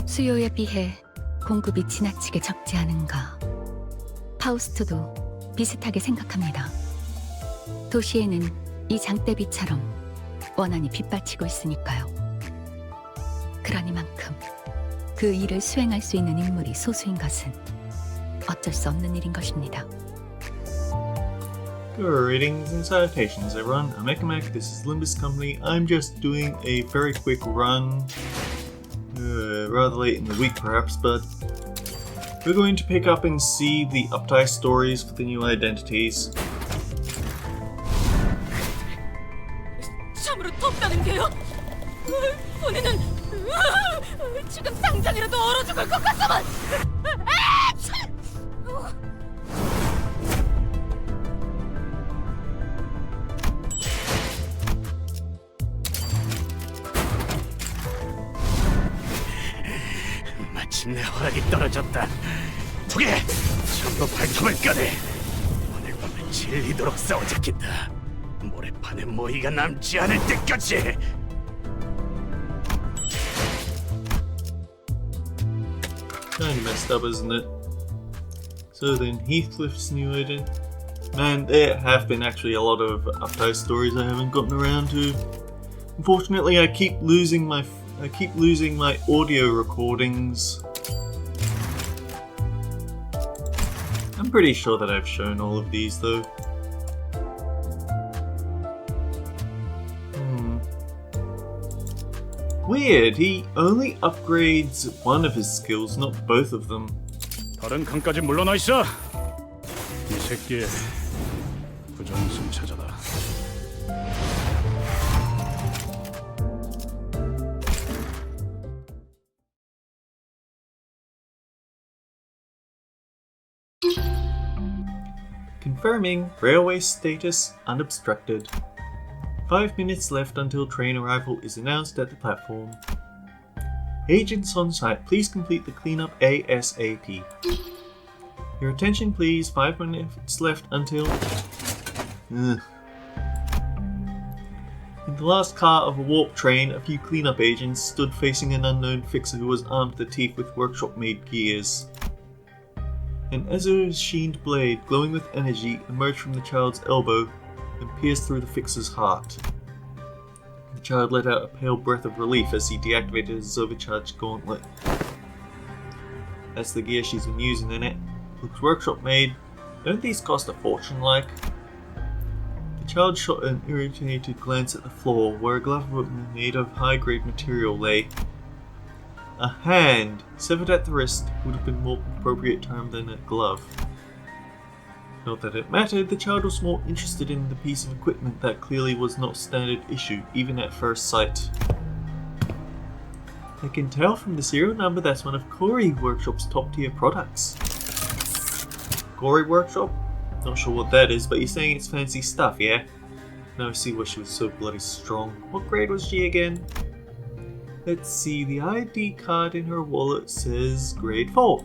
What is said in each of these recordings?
수요에 비해 공급이 지나치게 적지 않은가. 파우스트도 비슷하게 생각합니다. 도시에는 이 장대비처럼 원한이 빗발치고 있으니까요. 그러니만큼 그 일을 수행할 수 있는 인물이 소수인 것은 어쩔 수 없는 일인 것입니다. Greetings and salutations everyone, I'm Ekmek, this is Limbus Company. I'm just doing a very quick run, rather late in the week perhaps, but we're going to pick up and see the Uptie stories for the new identities. 참으로 덥다는 게요? 본인은 지금 당장이라도 얼어 죽을 것 같소만! 마침내 허락이 떨어졌다. 두개 전부 발톱을 꺼내. 오늘 밤은 질리도록 싸워잡힌다. 모래판에 모이가 남지 않을 때까지. Kinda messed up, isn't it? So then Heathcliff's new agent. Man, there have been actually a lot of Uptie stories I haven't gotten around to. Unfortunately, I keep losing my audio recordings. I'm pretty sure that I've shown all of these though. Weird, he only upgrades one of his skills, not both of them. 다른 칸까지 물러나 있어. 이 새끼의 부정승차자다. Confirming railway status unobstructed. 5 minutes left until train arrival is announced at the platform. Agents on site, please complete the cleanup ASAP. Your attention please, 5 minutes left until... In the last car of a warp train, a few cleanup agents stood facing an unknown fixer who was armed to the teeth with workshop-made gears. An azure-sheened blade, glowing with energy, emerged from the child's elbow and pierced through the fixer's heart. The child let out a pale breath of relief as he deactivated his overcharged gauntlet. That's the gear she's been using in it. Looks workshop made. Don't these cost a fortune like? The child shot an irritated glance at the floor where a glove made of high-grade material lay. A hand, severed at the wrist, would have been a more appropriate term than a glove. Not that it mattered, the child was more interested in the piece of equipment that clearly was not standard issue, even at first sight. I can tell from the serial number that's one of Corey Workshop's top tier products. Corey Workshop? Not sure what that is, but you're saying it's fancy stuff, yeah? Now I see why she was so bloody strong. What grade was she again? Let's see, the ID card in her wallet says grade 4.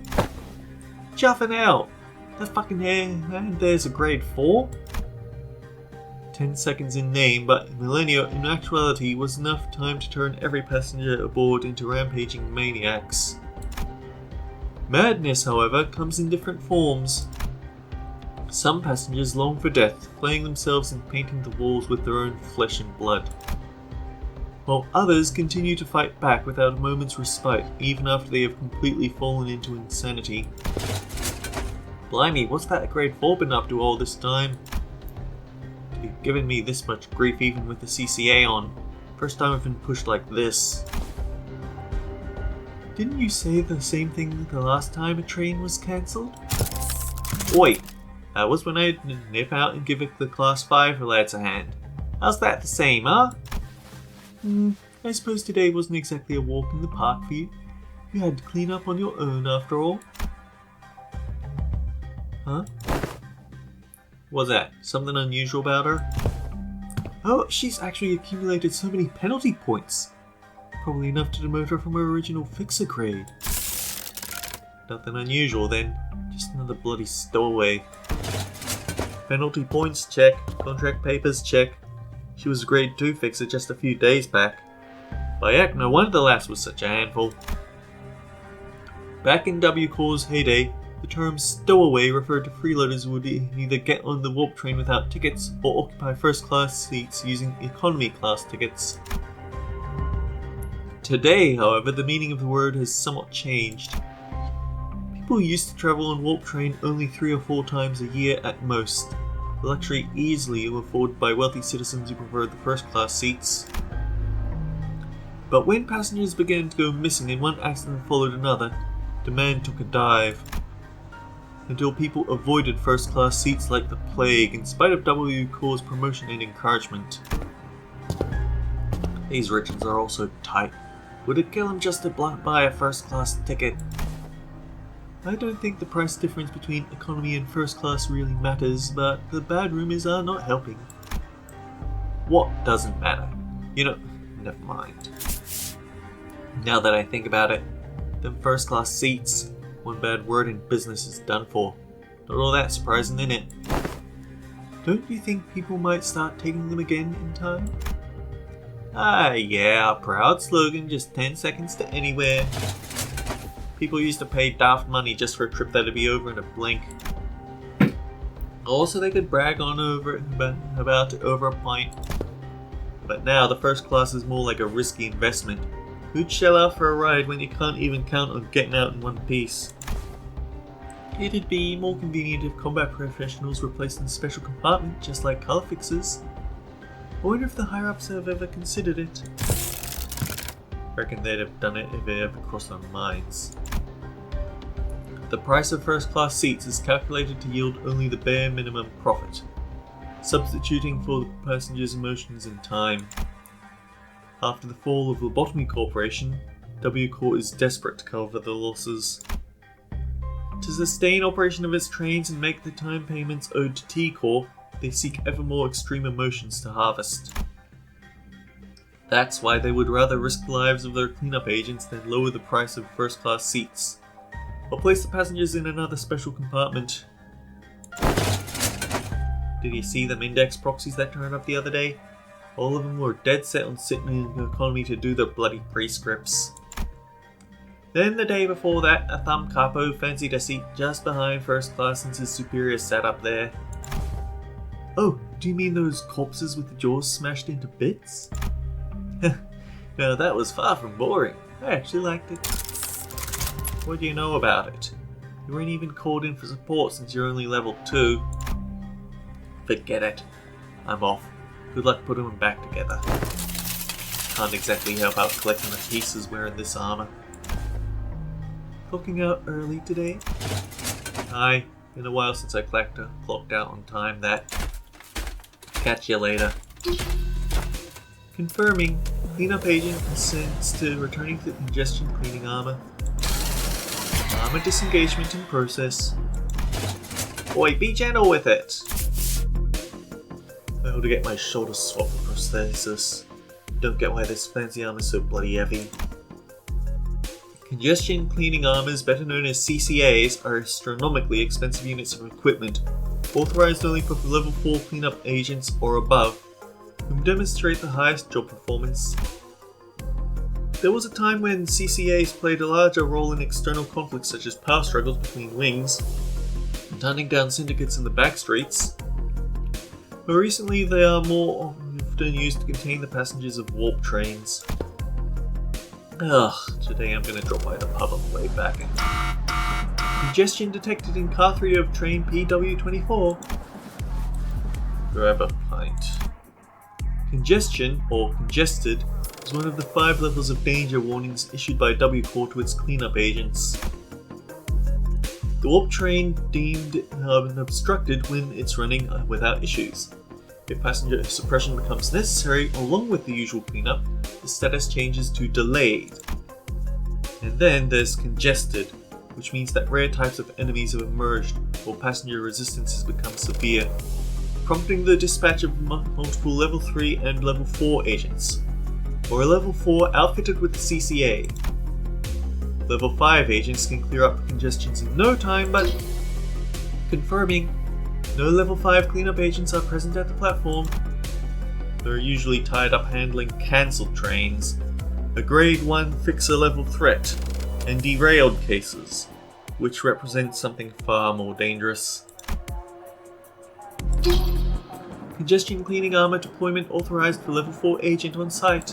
Chuffing out! That fucking hand there's a grade 4? 10 seconds in name, but millennia in actuality was enough time to turn every passenger aboard into rampaging maniacs. Madness, however, comes in different forms. Some passengers long for death, playing themselves and painting the walls with their own flesh and blood, while others continue to fight back without a moment's respite, even after they have completely fallen into insanity. Blimey, what's that grade 4 been up to all this time? To be giving me this much grief even with the CCA on. First time I've been pushed like this. Didn't you say the same thing the last time a train was cancelled? Oi! That was when I had to nip out and give the class 5 lads a hand. How's that the same, huh? I suppose today wasn't exactly a walk in the park for you. You had to clean up on your own after all. Huh? What's that? Something unusual about her? Oh, she's actually accumulated so many penalty points. Probably enough to demote her from her original fixer grade. Nothing unusual then. Just another bloody stowaway. Penalty points, check. Contract papers, check. She was a grade 2 fixer just a few days back. By heck, no wonder the lass was such a handful. Back in W Corps' heyday, the term stowaway referred to freeloaders who would either get on the warp train without tickets or occupy first-class seats using economy-class tickets. Today, however, the meaning of the word has somewhat changed. People used to travel on warp train only 3 or 4 times a year at most, a luxury easily afforded by wealthy citizens who preferred the first-class seats. But when passengers began to go missing and one accident followed another, demand took a dive, until people avoided first-class seats like the plague in spite of W Corps' promotion and encouragement. These riches are also tight. Would it kill them just to buy a first-class ticket? I don't think the price difference between economy and first class really matters, but the bad rumours are not helping. What doesn't matter? Never mind. Now that I think about it, them first class seats, one bad word in business is done for. Not all that surprising, innit? Don't you think people might start taking them again in time? Yeah, proud slogan, just 10 seconds to anywhere. People used to pay daft money just for a trip that'd be over in a blink. Also, they could brag on about it over a pint. But now the first class is more like a risky investment. Who'd shell out for a ride when you can't even count on getting out in one piece? It'd be more convenient if combat professionals were placed in a special compartment, just like colour fixers. I wonder if the higher-ups have ever considered it. I reckon they'd have done it if it ever crossed their minds. The price of first-class seats is calculated to yield only the bare minimum profit, substituting for the passengers' emotions and time. After the fall of Lobotomy Corporation, W Corp is desperate to cover the losses. To sustain operation of its trains and make the time payments owed to T Corp, they seek ever more extreme emotions to harvest. That's why they would rather risk the lives of their cleanup agents than lower the price of first-class seats, or place the passengers in another special compartment. Did you see them index proxies that turned up the other day? All of them were dead set on sitting in economy to do their bloody prescripts. Then the day before that, a thumb capo fancied a seat just behind first class since his superior sat up there. Oh, do you mean those corpses with the jaws smashed into bits? No, that was far from boring. I actually liked it. What do you know about it? You weren't even called in for support since you're only level 2. Forget it. I'm off. Good luck putting them back together. Can't exactly help out collecting the pieces wearing this armour. Clocking out early today? Aye, been a while since I clocked out on time that. Catch you later. Confirming, cleanup agent consents to returning to the congestion cleaning armour. Armour disengagement in process. Boy, be gentle with it! I ought to get my shoulder swap prosthesis. Don't get why this fancy armor's so bloody heavy. Congestion cleaning armors, better known as CCAs, are astronomically expensive units of equipment, authorized only for level 4 cleanup agents or above, who demonstrate the highest job performance. There was a time when CCAs played a larger role in external conflicts such as power struggles between wings, and hunting down syndicates in the back streets. But recently they are more often used to contain the passengers of warp trains. Today I'm gonna drop by the pub on the way back. Congestion detected in car 3 of train PW24. Grab a pint. Congestion, or congested, is one of the 5 levels of danger warnings issued by W Corp to its cleanup agents. The warp train deemed obstructed when it's running without issues. If passenger suppression becomes necessary along with the usual cleanup, the status changes to delayed. And then there's congested, which means that rare types of enemies have emerged or passenger resistance has become severe, prompting the dispatch of multiple level 3 and level 4 agents, or a level 4 outfitted with the CCA. Level 5 agents can clear up congestions in no time, but confirming, no level 5 cleanup agents are present at the platform. They're usually tied up handling cancelled trains, a grade 1 fixer level threat. and derailed cases, which represent something far more dangerous. Congestion cleaning armor deployment authorized for level 4 agent on site.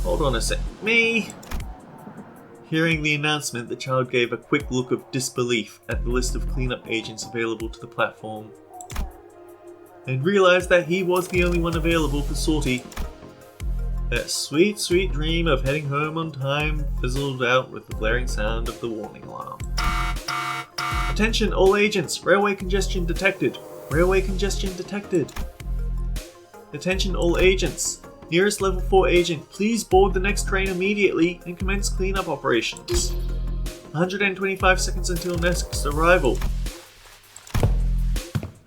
Hold on a sec. Me? Hearing the announcement, the child gave a quick look of disbelief at the list of cleanup agents available to the platform, and realized that he was the only one available for sortie. That sweet, sweet dream of heading home on time fizzled out with the blaring sound of the warning alarm. Attention all agents, railway congestion detected. Railway congestion detected. Attention all agents. Nearest level 4 agent, please board the next train immediately and commence cleanup operations. 125 seconds until next arrival.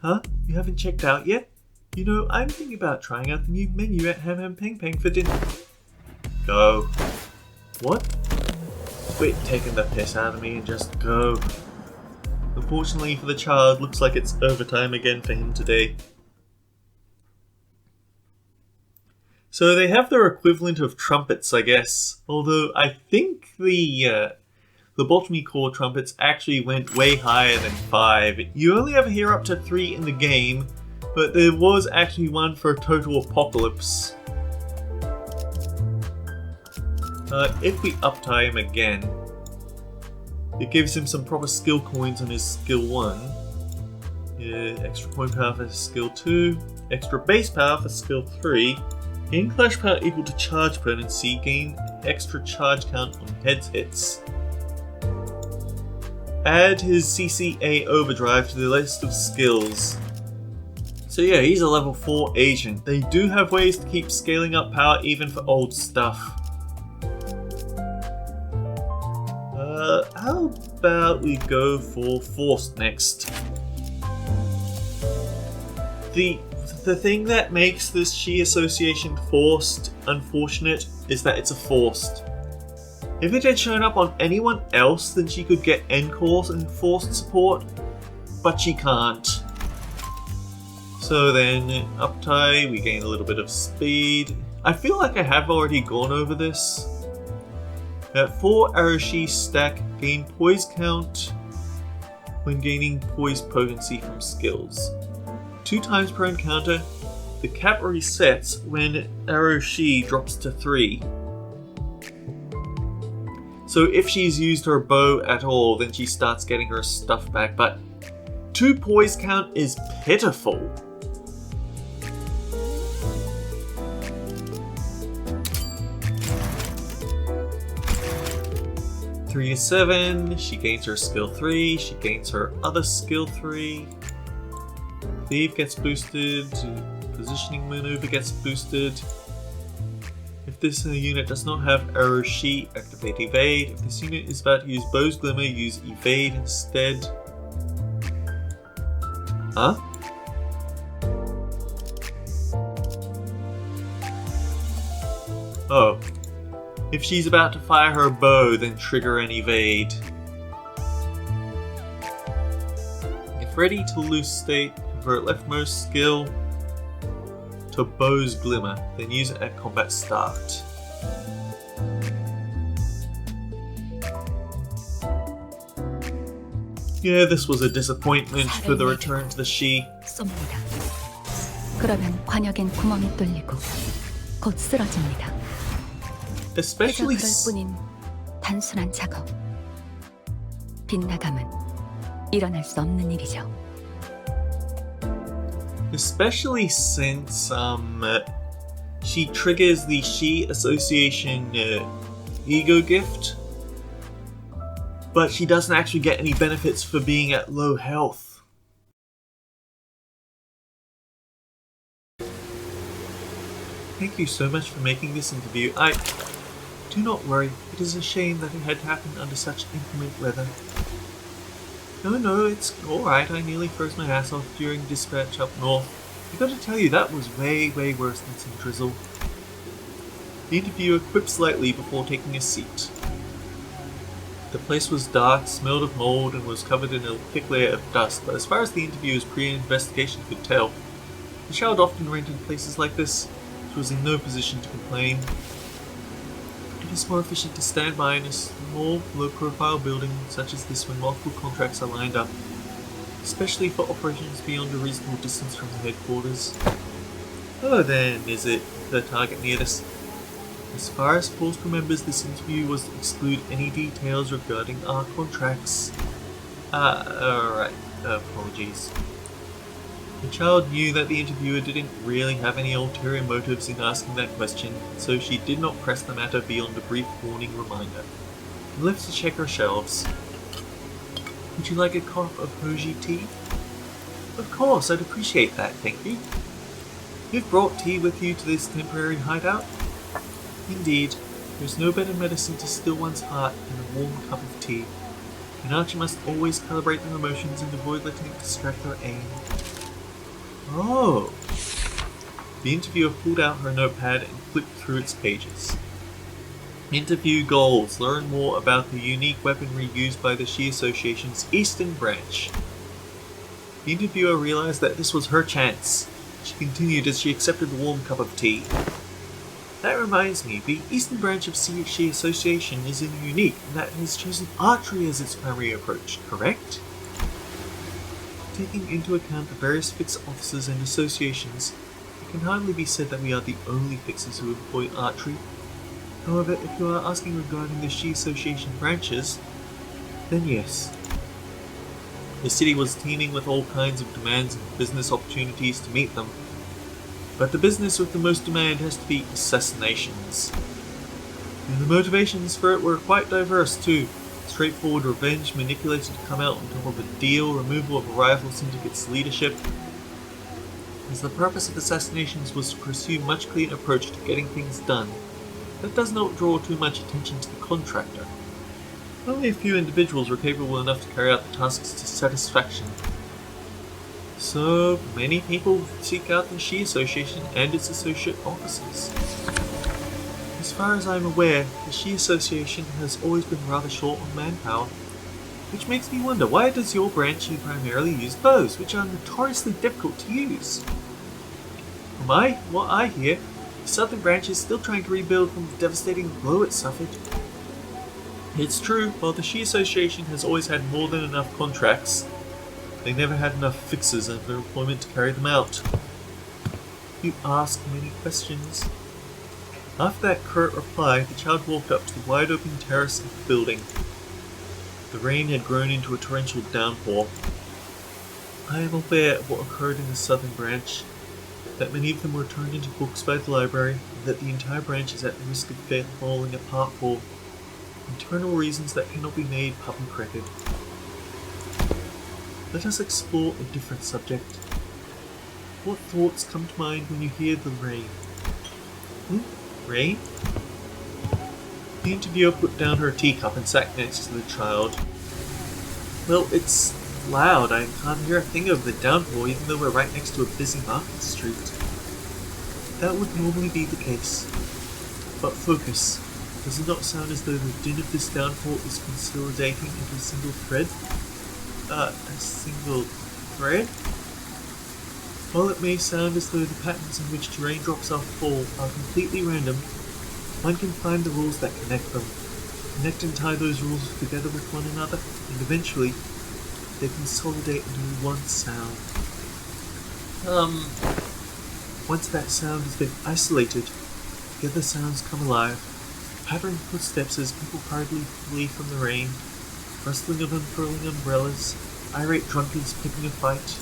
Huh? You haven't checked out yet? You know, I'm thinking about trying out the new menu at Ham Ham Peng Peng for dinner. Go. What? Quit taking the piss out of me and just go. Unfortunately for the child, looks like it's overtime again for him today. So they have their equivalent of trumpets, I guess. Although I think the botany core trumpets actually went way higher than 5. You only ever hear up to 3 in the game, but there was actually one for a total apocalypse. If we uptie him again, it gives him some proper skill coins on his skill 1. Extra coin power for skill 2, extra base power for skill 3. Gain clash power equal to charge potency, gain extra charge count on heads hits. Add his CCA overdrive to the list of skills. So yeah, he's a level 4 agent. They do have ways to keep scaling up power even for old stuff. How about we go for Faust next? The thing that makes this Shi association Faust unfortunate is that it's a Faust. If it had shown up on anyone else, then she could get Encores and Faust support, but she can't. So then, Uptie, we gain a little bit of speed. I feel like I have already gone over this. 4 Arashi stack gain poise count when gaining poise potency from skills. 2 times per encounter, the cap resets when Arashi drops to 3. So if she's used her bow at all, then she starts getting her stuff back, but 2 poise count is pitiful. Three to 7, she gains her skill 3, she gains her other skill 3. Thief gets boosted, positioning maneuver gets boosted. If this unit does not have Arashi, activate evade. If this unit is about to use Bow's Glimmer, use evade instead. Huh? Oh. If she's about to fire her bow, then trigger an evade. If ready to loose state, convert leftmost skill to Bow's Glimmer, then use it at combat start. Yeah, this was a disappointment for the return to the Shi. 쏩니다. 그러면 관역엔 구멍이 뚫리고 곧 쓰러집니다. Especially 그럴 뿐인 단순한 작업. 빗나감은 일어날 수 없는 일이죠. Especially since she triggers the Shi Association ego gift, but she doesn't actually get any benefits for being at low health. Thank you so much for making this interview. Do not worry, it is a shame that it had happened under such inclement weather. No, it's alright, I nearly froze my ass off during dispatch up north. I gotta tell you, that was way worse than some drizzle. The interviewer quipped slightly before taking a seat. The place was dark, smelled of mold, and was covered in a thick layer of dust, but as far as the interviewer's pre-investigation could tell, the child often rented places like this. She was in no position to complain. It It's more efficient to stand by in a small, low-profile building such as this when multiple contracts are lined up, especially for operations beyond a reasonable distance from the headquarters. Oh, then, is it the target near us? As far as Faust remembers, this interview was to exclude any details regarding our contracts. Alright, apologies. The child knew that the interviewer didn't really have any ulterior motives in asking that question, so she did not press the matter beyond a brief warning reminder, and left to check her shelves. Would you like a cup of Heishou tea? Of course, I'd appreciate that, thank you. You've brought tea with you to this temporary hideout? Indeed, there's no better medicine to still one's heart than a warm cup of tea. An archer must always calibrate their emotions and avoid letting it distract their aim. Oh! The interviewer pulled out her notepad and flipped through its pages. Interview goals. Learn more about the unique weaponry used by the Shi Association's Eastern Branch. The interviewer realized that this was her chance. She continued as she accepted the warm cup of tea. That reminds me, the Eastern Branch of Shi Association is unique in that it has chosen archery as its primary approach, correct? Taking into account the various fixer officers and associations, it can hardly be said that we are the only fixers who employ archery. However, if you are asking regarding the Shi Association branches, then yes. The city was teeming with all kinds of demands and business opportunities to meet them. But the business with the most demand has to be assassinations. And the motivations for it were quite diverse too. Straightforward revenge manipulated to come out on top of a deal, removal of a rival syndicate's leadership. As the purpose of assassinations was to pursue a much cleaner approach to getting things done, that does not draw too much attention to the contractor. Only a few individuals were capable enough to carry out the tasks to satisfaction. So many people seek out the Shi Association and its associate officers. As far as I'm aware, the Shi Association has always been rather short on manpower, which makes me wonder, why does your branch primarily use bows, which are notoriously difficult to use? From what I hear, the Southern Branch is still trying to rebuild from the devastating blow it suffered. It's true, while the Shi Association has always had more than enough contracts, they never had enough fixers under employment to carry them out. You ask many questions. After that curt reply, the child walked up to the wide open terrace of the building. The rain had grown into a torrential downpour. I am aware of what occurred in the Southern Branch, that many of them were turned into books by the library, and that the entire branch is at the risk of falling apart for internal reasons that cannot be made public record. Let us explore a different subject. What thoughts come to mind when you hear the rain? Rain? The interviewer put down her teacup and sat next to the child. Well, it's loud. I can't hear a thing over the downpour, even though we're right next to a busy market street. That would normally be the case. But focus. Does it not sound as though the din of this downpour is consolidating into a single thread? A single thread? While it may sound as though the patterns in which raindrops fall are completely random, one can find the rules that connect them, connect and tie those rules together with one another, and eventually they consolidate into one sound. Once that sound has been isolated, together sounds come alive, pattering footsteps as people hurriedly flee from the rain, rustling of unfurling umbrellas, irate drunkards picking a fight.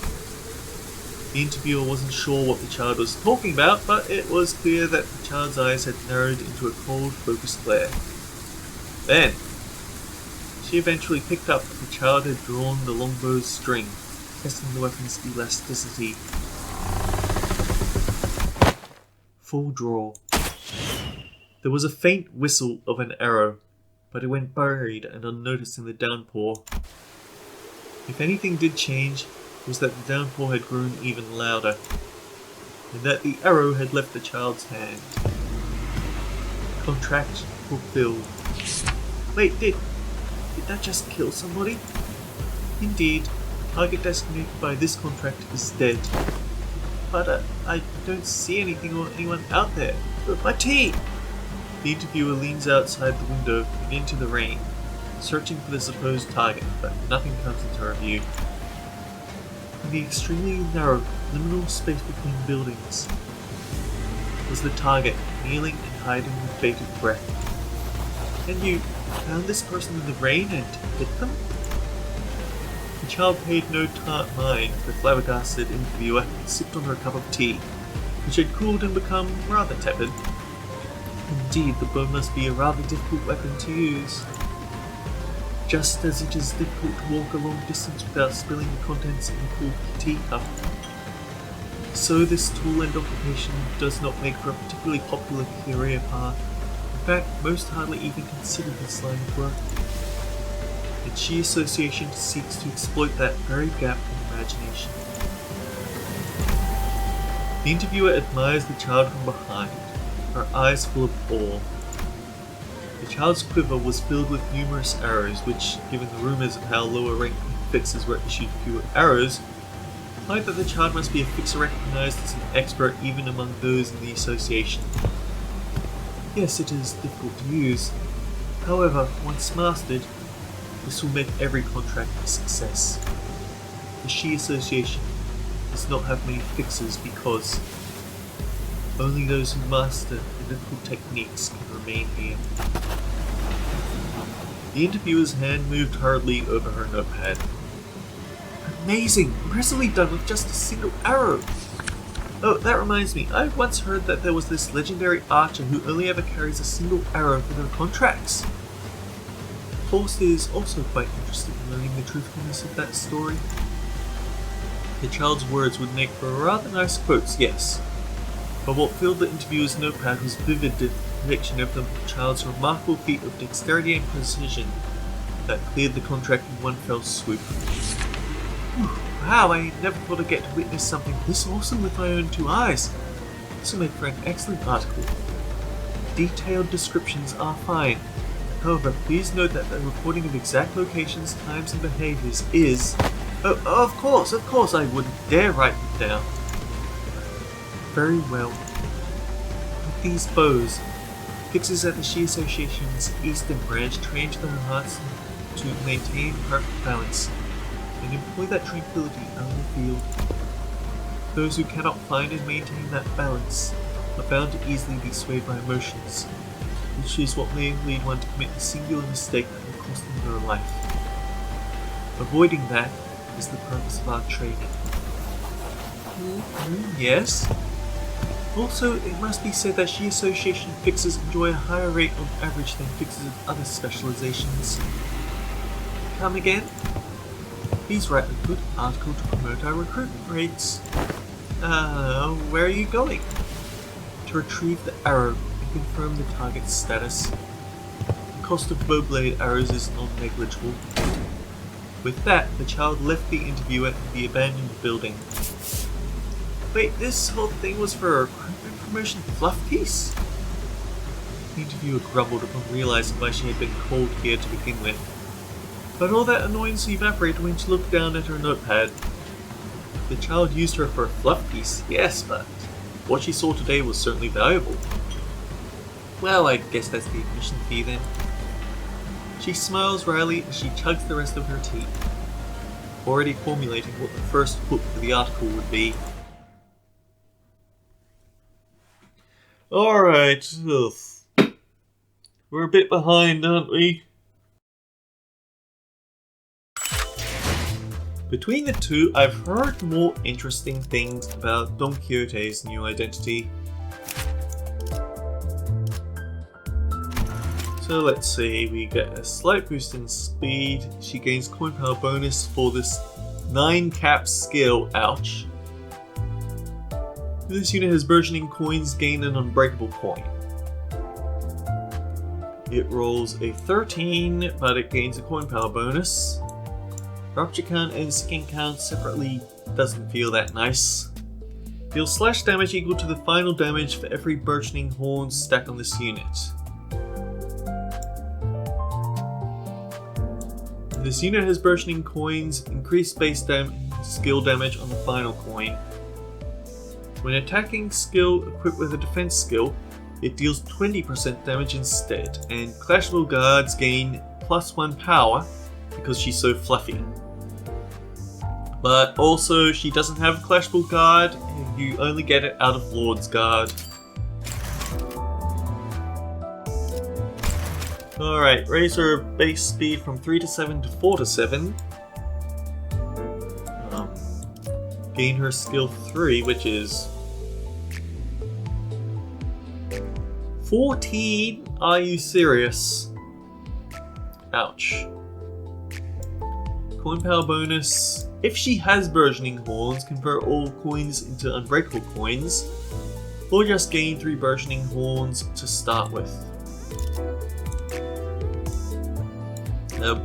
The interviewer wasn't sure what the child was talking about, but it was clear that the child's eyes had narrowed into a cold, focused glare. Then, she eventually picked up that the child had drawn the longbow's string, testing the weapon's elasticity. Full draw. There was a faint whistle of an arrow, but it went buried and unnoticed in the downpour. If anything did change, it was that the downpour had grown even louder, and that the arrow had left the child's hand. Contract fulfilled. Wait, did that just kill somebody? Indeed, the target designated by this contract is dead. But I don't see anything or anyone out there. But my tea! The interviewer leans outside the window and into the rain, searching for the supposed target, but nothing comes into her view. In the extremely narrow, liminal space between buildings was the target, kneeling and hiding with bated breath. And you found this person in the rain and hit them? The child paid no mind to the flabbergasted interviewer and sipped on her cup of tea, which had cooled and become rather tepid. Indeed, the bow must be a rather difficult weapon to use. Just as it is difficult to walk a long distance without spilling the contents in a cool teacup, so this tool and occupation does not make for a particularly popular career path. In fact, most hardly even consider this line of work. Its sheer association seeks to exploit that very gap in imagination. The interviewer admires the child from behind, her eyes full of awe. The child's quiver was filled with numerous arrows, which, given the rumours of how lower-ranked fixers were issued fewer arrows, implied that the child must be a fixer recognized as an expert even among those in the association. Yes, it is difficult to use. However, once mastered, this will make every contract a success. The She Association does not have many fixers because only those who master the difficult techniques can remain here. The interviewer's hand moved hurriedly over her notepad. Amazing! Impressively done with just a single arrow! Oh, that reminds me, I once heard that there was this legendary archer who only ever carries a single arrow for their contracts. Faust is also quite interested in learning the truthfulness of that story. The child's words would make for rather nice quotes, yes, but what filled the interviewer's notepad was vivid depiction of the child's remarkable feat of dexterity and precision that cleared the contract in one fell swoop. Wow, I never thought I'd get to witness something this awesome with my own two eyes. This will make for an excellent article. Detailed descriptions are fine. However, please note that the reporting of exact locations, times, and behaviors is... Oh, of course, I wouldn't dare write them down. Very well. With these bows, fixers at the She Association's Eastern Branch train their hearts to maintain perfect balance and employ that tranquility out in the field. Those who cannot find and maintain that balance are bound to easily be swayed by emotions, which is what may lead one to commit a singular mistake that will cost them their life. Avoiding that is the purpose of our training. Yes? Also, it must be said that She Association fixers enjoy a higher rate on average than fixers of other specializations. Come again? Please write a good article to promote our recruitment rates. Where are you going? To retrieve the arrow and confirm the target's status. The cost of bowblade arrows is non-negligible. With that, the child left the interviewer in the abandoned building. Wait, this whole thing was for a recruitment promotion fluff piece? The interviewer grumbled upon realizing why she had been called here to begin with. But all that annoyance evaporated when she looked down at her notepad. The child used her for a fluff piece, yes, but what she saw today was certainly valuable. Well, I guess that's the admission fee then. She smiles wryly as she chugs the rest of her tea, already formulating what the first hook for the article would be. Alright, we're a bit behind, aren't we? Between the two, I've heard more interesting things about Don Quixote's new identity. So let's see, we get a slight boost in speed. She gains coin power bonus for this 9-cap skill, ouch. This unit has burgeoning coins, gain an unbreakable coin. It rolls a 13, but it gains a coin power bonus. Rupture count and sinking count separately doesn't feel that nice. Deals slash damage equal to the final damage for every burgeoning horn stacked on this unit. This unit has burgeoning coins, increased base skill damage on the final coin. When attacking skill equipped with a defense skill, it deals 20% damage instead, and Clashable Guards gain +1 power because she's so fluffy. But also, she doesn't have Clashable Guard, and you only get it out of Lord's Guard. Alright, raise her base speed from 3 to 7 to 4 to 7. Gain her skill 3, which is 14? Are you serious? Ouch. Coin power bonus. If she has burgeoning horns, convert all coins into unbreakable coins, or just gain 3 burgeoning horns to start with.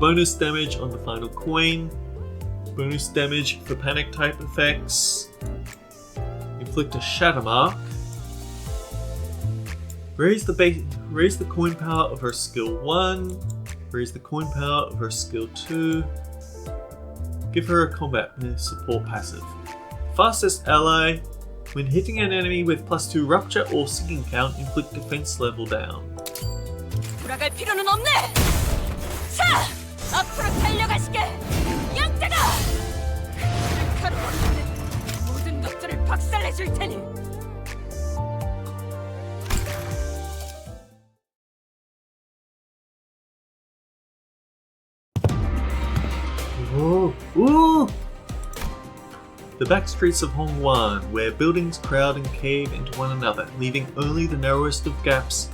Bonus damage on the final coin. Bonus damage for panic type effects. Inflict a shatter mark. Raise the coin power of her skill 1. Raise the coin power of her skill 2. Give her a combat support passive. Fastest ally. When hitting an enemy with +2 rupture or sinking count, inflict defense level down. 돌아갈 필요는 없네. 자, 앞으로 달려가시게. 양떼가 가로막는 모든 것들을 박살내 줄 테니. Ooh! The back streets of Hongwan, where buildings crowd and cave into one another, leaving only the narrowest of gaps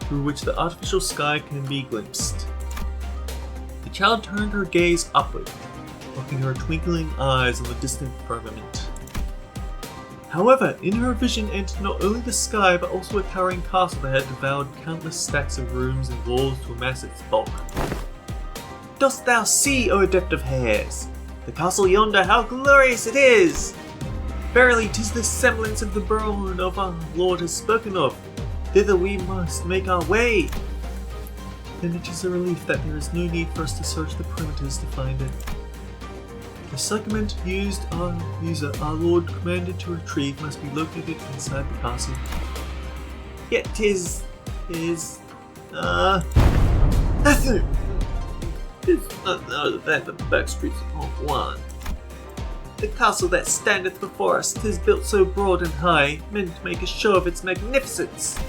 through which the artificial sky can be glimpsed. The child turned her gaze upward, locking her twinkling eyes on the distant firmament. However, in her vision entered not only the sky, but also a towering castle that had devoured countless stacks of rooms and walls to amass its bulk. Dost thou see, O adept of hares? The castle yonder, how glorious it is! Verily, 'tis the semblance of the bourne of our Lord has spoken of. Thither we must make our way. Then it is a relief that there is no need for us to search the perimeters to find it. The segment our Lord commanded to retrieve must be located inside the castle. Yet 'tis none other than the back streets of Hongwan. The castle that standeth before us, 'tis built so broad and high, meant to make a show of its magnificence.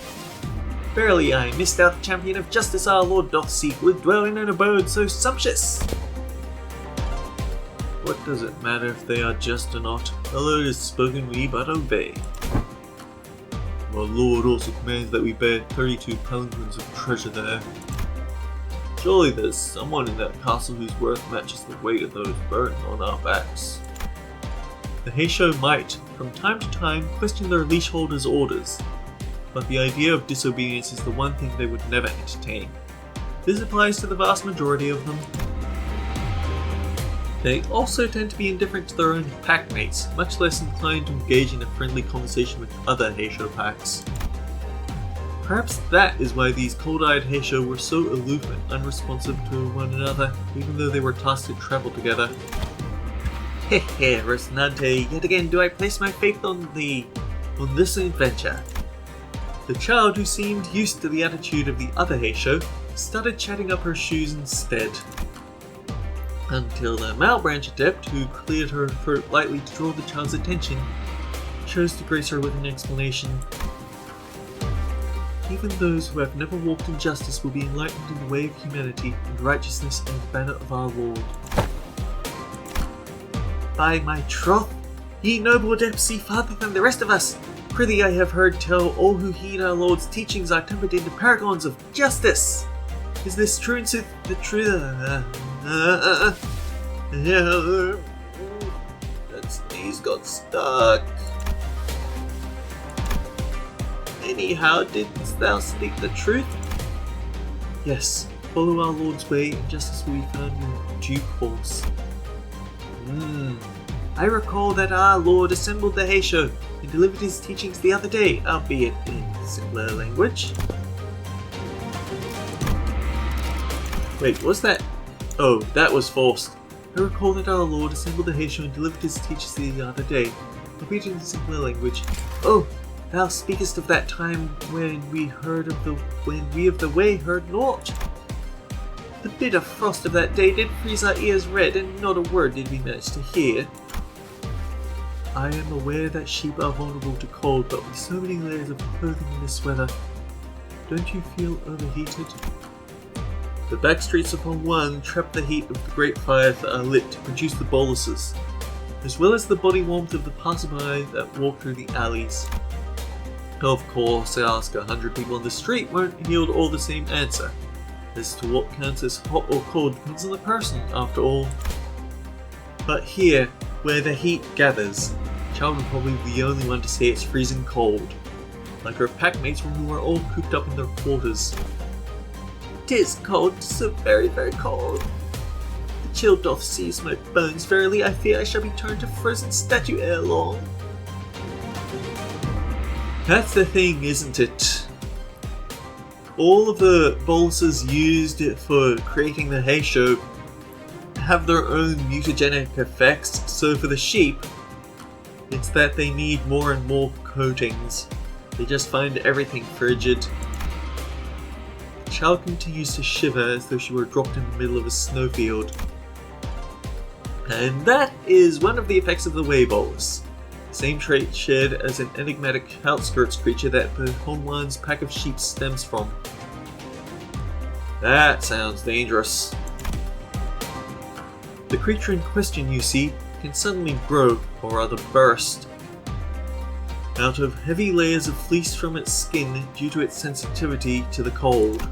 Verily I missed out the champion of justice our Lord doth seek would dwell in an abode so sumptuous. What does it matter if they are just or not? The Lord has spoken, we but obey. Our Lord also commands that we bear 32 palanquins of treasure there. Surely there's someone in that castle whose worth matches the weight of those burdens on our backs. The Heishou might, from time to time, question their leaseholders' orders, but the idea of disobedience is the one thing they would never entertain. This applies to the vast majority of them. They also tend to be indifferent to their own packmates, much less inclined to engage in a friendly conversation with other Heishou packs. Perhaps that is why these cold-eyed Heishou were so aloof and unresponsive to one another, even though they were tasked to travel together. Hehe, Rocinante, yet again do I place my faith on this adventure. The child, who seemed used to the attitude of the other Heishou, started chatting up her shoes instead. Until the Malbranch adept, who cleared her throat lightly to draw the child's attention, chose to grace her with an explanation. Even those who have never walked in justice will be enlightened in the way of humanity and righteousness and the banner of our Lord. By my troth, ye noble adepts see farther than the rest of us. Prithee, I have heard tell all who heed our Lord's teachings are tempered into paragons of justice. Is this true in sooth the truth? That sneeze got stuck. Anyhow, didst thou speak the truth? Yes, follow our Lord's way, and justice will be found in due course. I recall that our Lord assembled the Heishou and delivered his teachings the other day, albeit in simpler language. Wait, what's that? Oh, that was Faust. I recall that our Lord assembled the Heishou and delivered his teachings the other day, albeit in simpler language. Oh, Thou speakest of that time when we of the way heard naught. The bitter frost of that day did freeze our ears red, and not a word did we manage to hear. I am aware that sheep are vulnerable to cold, but with so many layers of clothing in this weather, don't you feel overheated? The back streets of Hongwan trap the heat of the great fires that are lit to produce the boluses, as well as the body warmth of the passerby that walk through the alleys. Of course, ask 100 people on the street won't yield all the same answer. As to what counts as hot or cold depends on the person, after all. But here, where the heat gathers, Child will probably be the only one to say it's freezing cold, like her packmates who are all cooped up in their quarters. 'Tis cold, so very, very cold. The chill doth seize my bones, verily I fear I shall be turned to frozen statue ere long. That's the thing, isn't it? All of the boluses used for creating the Heishou have their own mutagenic effects, so for the sheep, it's that they need more and more coatings. They just find everything frigid. The child continues to shiver as though she were dropped in the middle of a snowfield. And that is one of the effects of the Wei bolus. Same trait shared as an enigmatic outskirts creature that the Hongwan's pack of sheep stems from. That sounds dangerous. The creature in question, you see, can suddenly grow, or rather burst, out of heavy layers of fleece from its skin due to its sensitivity to the cold.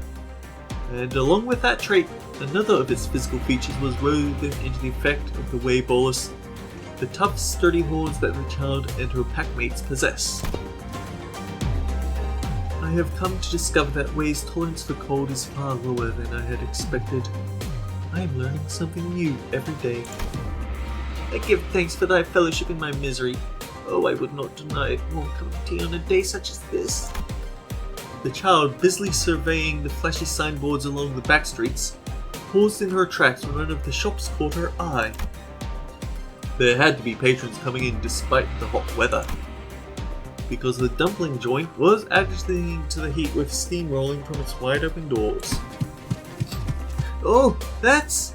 And along with that trait, another of its physical features was woven into the effect of the Wei bolus, the tough, sturdy horns that the child and her packmates possess. I have come to discover that Wei's tolerance for cold is far lower than I had expected. I am learning something new every day. I give thanks for thy fellowship in my misery. Oh, I would not deny it warm cup of tea on a day such as this. The child, busily surveying the flashy signboards along the back streets, paused in her tracks when one of the shops caught her eye. There had to be patrons coming in despite the hot weather, because the dumpling joint was adjusting to the heat with steam rolling from its wide open doors. Oh, that's...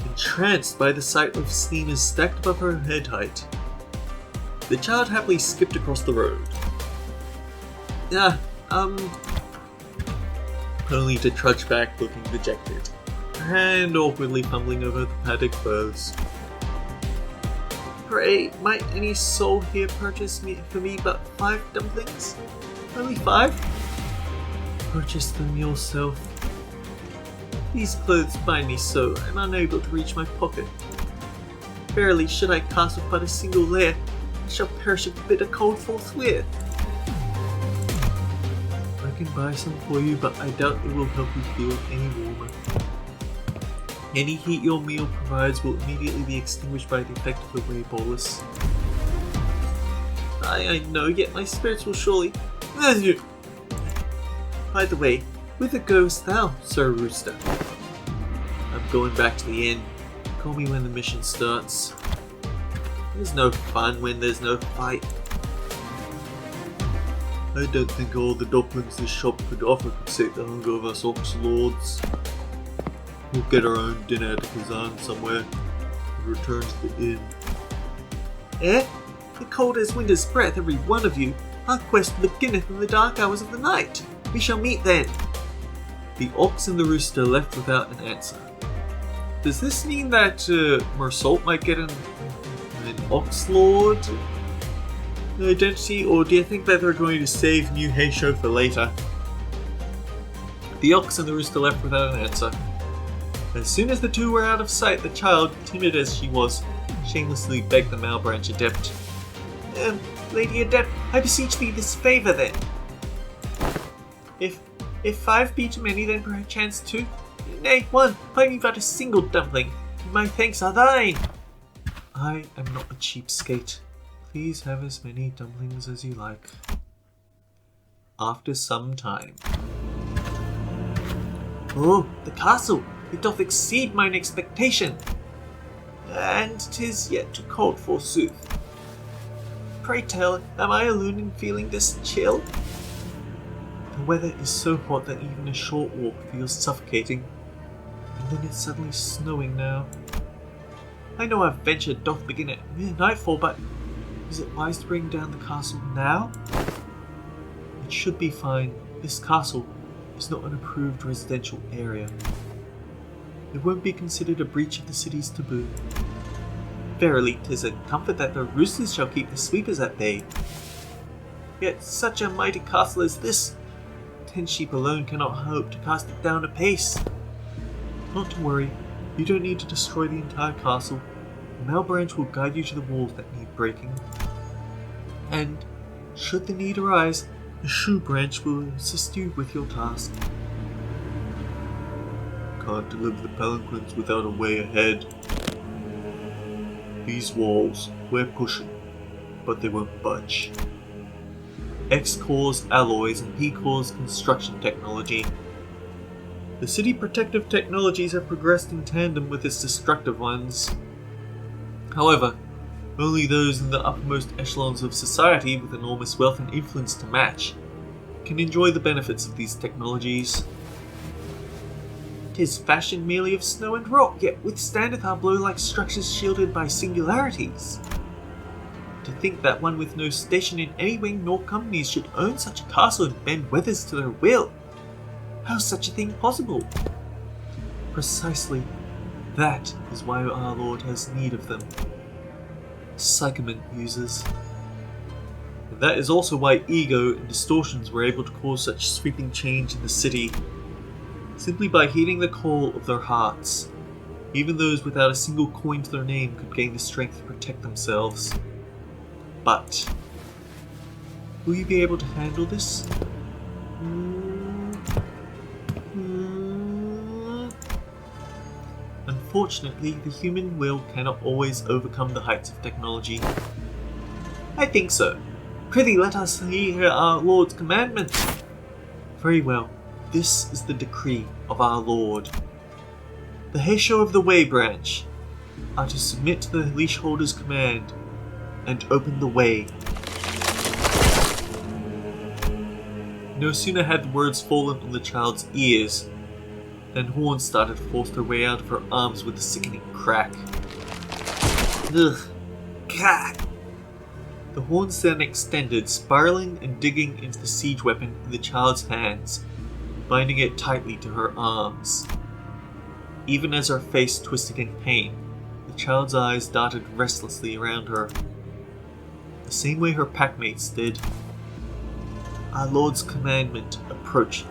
Entranced by the sight of steamers stacked above her head height, the child happily skipped across the road. Only to trudge back looking dejected, and awkwardly fumbling over the paddock clothes. Pray, might any soul here purchase for me but 5 dumplings? Only 5? Purchase them yourself. These clothes bind me so, I'm unable to reach my pocket. Verily, should I cast with but a single layer, I shall perish of bitter cold forthwith. I can buy some for you, but I doubt it will help you feel any warmer. Any heat your meal provides will immediately be extinguished by the effect of the Wei bolus. I know, yet my spirits will surely... By the way, whither goest thou, Sir Rooster? I'm going back to the inn. Call me when the mission starts. There's no fun when there's no fight. I don't think all the dumplings this shop could offer could sate the hunger of us ox lords. We'll get our own dinner at a Kazan somewhere and return to the inn. Eh? The cold as winter's breath, every one of you. Our quest beginneth in the dark hours of the night. We shall meet then. The ox and the rooster left without an answer. Does this mean that Mersault might get an ox lord identity, or do you think that they're going to save New Heishou for later? The ox and the rooster left without an answer. As soon as the two were out of sight, the child, timid as she was, shamelessly begged the Malbranch Adept. Lady Adept, I beseech thee this favour then. If 5 be too many, then perchance 2. Nay, 1, buy me but a single dumpling. My thanks are thine. I am not a cheapskate. Please have as many dumplings as you like. After some time. Oh, the castle! It doth exceed mine expectation, and 'tis yet too cold forsooth. Pray tell, am I alone in feeling this chill? The weather is so hot that even a short walk feels suffocating. And then it's suddenly snowing now. I know our venture doth begin at mere nightfall, but is it wise to bring down the castle now? It should be fine. This castle is not an approved residential area. It won't be considered a breach of the city's taboo. Verily, 'tis a comfort that the roosters shall keep the sweepers at bay. Yet such a mighty castle as this, 10 sheep alone cannot hope to cast it down apace. Not to worry, you don't need to destroy the entire castle. The male branch will guide you to the walls that need breaking. And, should the need arise, the Heishou branch will assist you with your task. Can't deliver the palanquins without a way ahead. These walls, we're pushing, but they won't budge. X cores alloys and P cores construction technology. The city protective technologies have progressed in tandem with its destructive ones. However, only those in the uppermost echelons of society with enormous wealth and influence to match can enjoy the benefits of these technologies. 'Tis fashioned merely of snow and rock, yet withstandeth our blow like structures shielded by singularities. To think that one with no station in any wing nor companies should own such a castle and bend weathers to their will. How is such a thing possible? Precisely that is why our Lord has need of them. Psychement users. And that is also why ego and distortions were able to cause such sweeping change in the city. Simply by heeding the call of their hearts, even those without a single coin to their name could gain the strength to protect themselves. But, will you be able to handle this? Unfortunately, the human will cannot always overcome the heights of technology. I think so. Prithee, let us hear our Lord's commandment. Very well. This is the decree of our Lord. The Heishou of the Way branch are to submit to the leashholder's command and open the way. No sooner had the words fallen on the child's ears than horns started to force their way out of her arms with a sickening crack. Ugh. Crack! The horns then extended, spiraling and digging into the siege weapon in the child's hands, binding it tightly to her arms. Even as her face twisted in pain, the child's eyes darted restlessly around her, the same way her packmates did. Our Lord's commandment approacheth.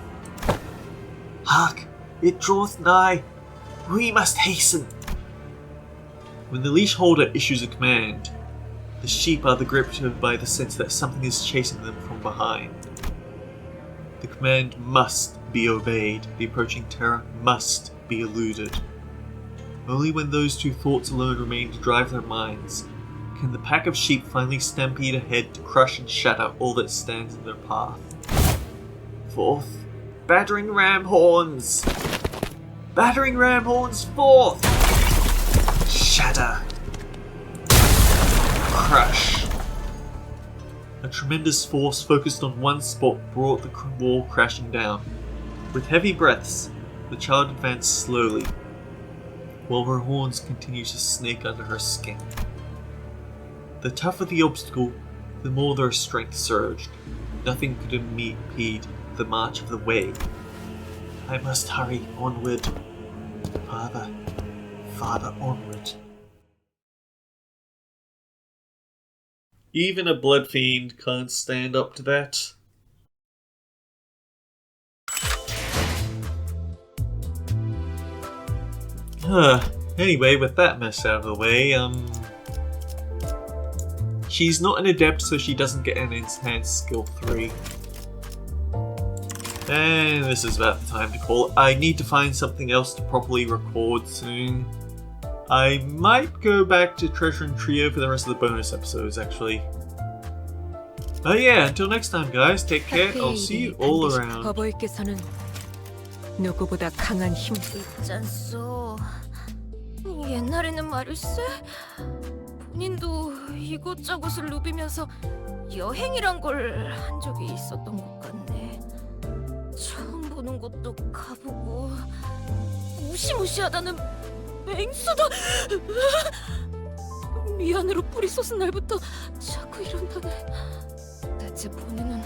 Hark! It draweth nigh! We must hasten! When the leash holder issues a command, the sheep are gripped by the sense that something is chasing them from behind. The command must be obeyed. The approaching terror must be eluded. Only when those two thoughts alone remain to drive their minds can the pack of sheep finally stampede ahead to crush and shatter all that stands in their path. Forth, battering ram horns! Battering ram horns forth! Shatter! Crush! A tremendous force focused on one spot brought the wall crashing down. With heavy breaths, the child advanced slowly, while her horns continued to snake under her skin. The tougher the obstacle, the more their strength surged. Nothing could impede the march of the way. I must hurry onward. Farther, farther onward. Even a blood fiend can't stand up to that. Anyway, with that mess out of the way, she's not an adept, so she doesn't get an enhanced skill 3. And this is about the time to call. I need to find something else to properly record soon. I might go back to Treasure and Trio for the rest of the bonus episodes, actually. But yeah, until next time, guys, take care. I'll see you all around. 버버이께서는 누구보다 강한 힘 있잖소. 옛날에는 말일세 본인도 이곳저곳을 누비면서 여행이란 걸 한 적이 있었던 것 같네. 처음 보는 곳도 가보고 무시무시하다는 맹수도 미안으로 뿌리 쏟은 날부터 자꾸 이런다네. 대체 본인은